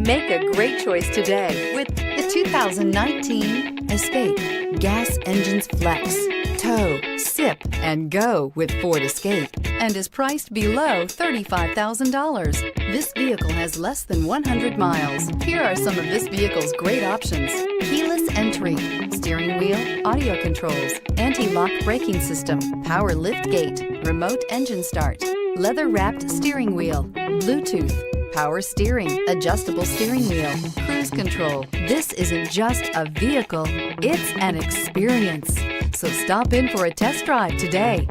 Make a great choice today with the 2019 Escape. Gas engines flex, tow, sip, and go with Ford Escape, and is priced below $35,000. This vehicle has less than 100 miles. Here are some of this vehicle's great options: keyless entry, steering wheel audio controls, anti-lock braking system, power lift gate, remote engine start, leather-wrapped steering wheel, Bluetooth, power steering, adjustable steering wheel, cruise control. This isn't just a vehicle, it's an experience. So stop in for a test drive today.